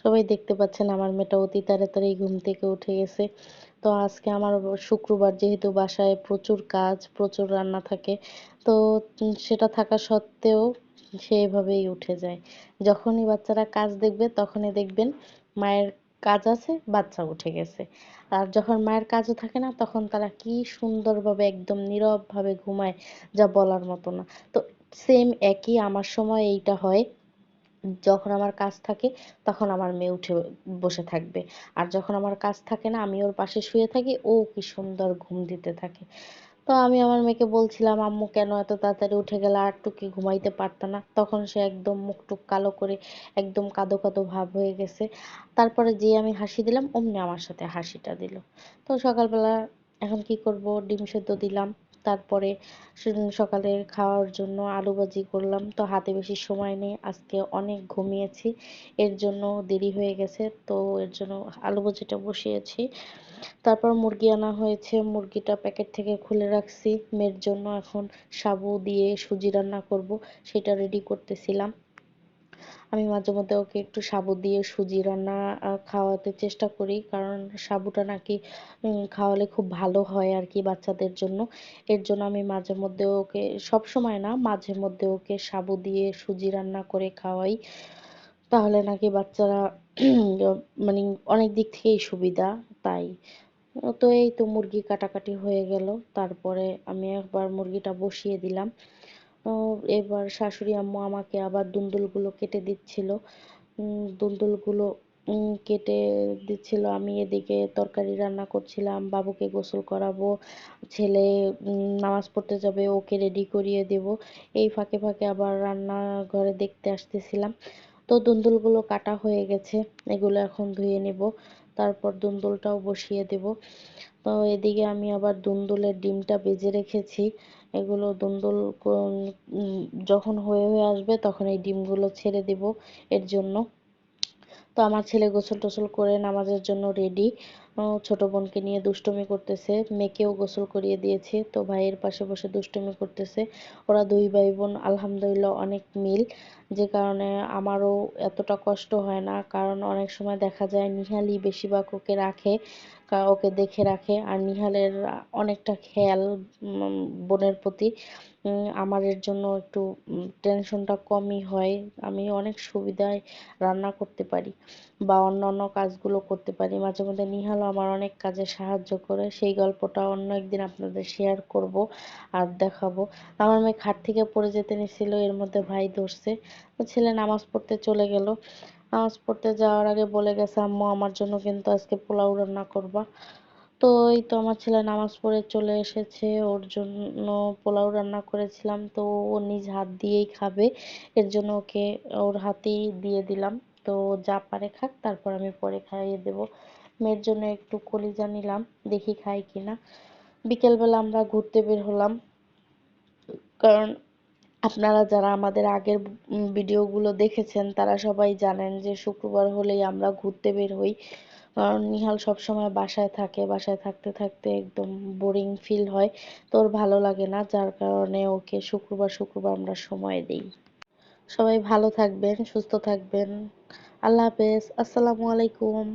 সবাই দেখতে পাচ্ছেন আমার মেয়েটা অতি তাড়াতাড়ি ঘুম থেকে উঠে গেছে। তো আজকে আমার শুক্রবার যেহেতু বাসায় প্রচুর কাজ, প্রচুর রান্না থাকে। তো সেটা থাকা সত্ত্বেও সে এভাবেই উঠে যায়। যখনই বাচ্চারা কাজ দেখবে তখনই দেখবেন মায়ের কাজ আছে, বাচ্চা উঠে গেছে। আর যখন মায়ের কাজও থাকে না তখন তারা কি সুন্দরভাবে একদম নীরবভাবে ঘুমায়, যা বলার মতো না। তো সেম একই আমার সময় এইটা হয়। যখন আমার কাজ থাকে তখন আমার মেয়ে উঠে বসে থাকবে। আর যখন আমার কাজ থাকে না আমি ওর পাশে শুয়ে থাকি, ও কি সুন্দর ঘুম দিতে থাকে। তো আমি আমার মেয়েকে বলছিলাম, আম্মু কেন এত তাড়াতাড়ি উঠে গেলা, আর একটু কি ঘুমাইতে পারতা না? তখন সে একদম মুখ টুক কালো করে একদম কাঁদো কাঁদো ভাব হয়ে গেছে। তারপরে যেই আমি হাসি দিলাম অমনি আমার সাথে হাসিটা দিল। তো সকালবেলা এখন কি করব, ডিম সেদ্ধ দিলাম। তারপরে সকালে খাওয়ার জন্য আলু ভাজি করলাম। তো হাতে বেশি সময় নেই, আজকে অনেক ঘুমিয়েছি, এর জন্য দেরি হয়ে গেছে। তো এর জন্য আলু ভাজিটা বসিয়েছি। তারপর মুরগি আনা হয়েছে, মুরগিটা প্যাকেট থেকে খুলে রাখছি। মেয়ের জন্য এখন সাবু দিয়ে সুজি রান্না করব, সেটা রেডি করতেছিলাম। আমি মাঝে মধ্যে ওকে একটু সাবু দিয়ে সুজি রান্না খাওয়াতে চেষ্টা করি, কারণ সাবুটা নাকি খাওয়ালে খুব ভালো হয় আর কি বাচ্চাদের জন্য। এর জন্য আমি মাঝে মধ্যে ওকে, সব সময় না, মাঝে মধ্যে ওকে সাবু দিয়ে সুজি রান্না করে খাওয়াই। তাহলে নাকি বাচ্চারা মানে অনেক দিক থেকেই সুবিধা। তাই তো এই তো মুরগি কাটাকাটি হয়ে গেল। তারপরে আমি একবার মুরগিটা বসিয়ে দিলাম। ও এবার শাশুড়ি আম্মু আমাকে আবার দুন্দুলগুলো কেটে দিচ্ছিল। দুন্দুলগুলো কেটে দিচ্ছিল, আমি এদিকে তরকারি রান্না করছিলাম, বাবুকে গোসল করাবো, ছেলে নামাজ পড়তে যাবে, ওকে রেডি করিয়ে দেব। এই ফাঁকে ফাঁকে আবার রান্নাঘরে দেখতে আসতেছিলাম। তো দুন্দুলগুলো কাটা হয়ে গেছে, এগুলো এখন ধুয়ে নেব, তারপর দুন্দুলটাও বসিয়ে দেব। তো এদিকে আমি আবার দুন্দুলের ডিমটা ভেজে রেখেছি। এগুলো দুন্দুল যখন হয়ে হয়ে আসবে তখন এই ডিমগুলো ছেড়ে দিব এর জন্য। তো আমার ছেলে গোসল টোসল করে নামাজের জন্য রেডি। ছোট বোনকে নিয়ে দুষ্টুমি করতেছে, মেয়েকেও গোসল করিয়ে দিয়েছি, তো ভাইয়ের পাশে বসে দুষ্টুমি করতেছে। ওরা দুই ভাই বোন আলহামদুলিল্লাহ অনেক মিল, যে কারণে আমারও এতটা কষ্ট হয় না। কারণ অনেক সময় দেখা যায় নিহালই বেশিরভাগ ওকে রাখে, ওকে দেখে রাখে, আর নিহালের অনেকটা খেয়াল বোনের প্রতি। আমার এর জন্য একটু টেনশনটা কমই হয়। আমি অনেক সুবিধায় রান্না করতে পারি বা অন্যান্য কাজগুলো করতে পারি। মাঝে মধ্যে নিহালও আমার অনেক কাজে সাহায্য করে, সেই গল্পটা অন্য একদিন আপনাদের শেয়ার করব আর দেখাবো। আমার মেয়ে খাট থেকে পড়ে যেতে নিছিল, এর মধ্যে ভাই ধরছে। তো ছেলে নামাজ পড়তে চলে গেল। নামাজ পড়তে যাওয়ার আগে বলে গেছে, আম্মু আমার জন্য কিন্তু আজকে পোলাও রান্না করবা। তো এই তো আমার ছেলে নামাজ পড়ে চলে এসেছে, ওর জন্য পোলাও রান্না করেছিলাম। তো ও নিজ হাত দিয়েই খাবে, এর জন্য ওকে ওর হাতেই দিয়ে দিলাম। তো যা পারে খাক, তারপর আমি পরে খাইয়ে দেব। মেয়ের জন্য একটু কলিজা নিলাম, দেখি খাই কিনা। বিকেলবেলা আমরা ঘুরতে বের হলাম, কারণ আপনারা যারা আমাদের আগের ভিডিওগুলো দেখেছেন তারা সবাই জানেন যে শুক্রবার হলেই আমরা ঘুরতে বের হই। কারণ নিহাল সবসময় বাসায় থাকে, বাসায় থাকতে থাকতে একদম বোরিং ফিল হয়, তো ওর ভালো লাগে না, যার কারণে ওকে শুক্রবার শুক্রবার আমরা সময় দিই। সবাই ভালো থাকবেন, সুস্থ থাকবেন। আল্লাহ হাফেজ, আসসালামু আলাইকুম।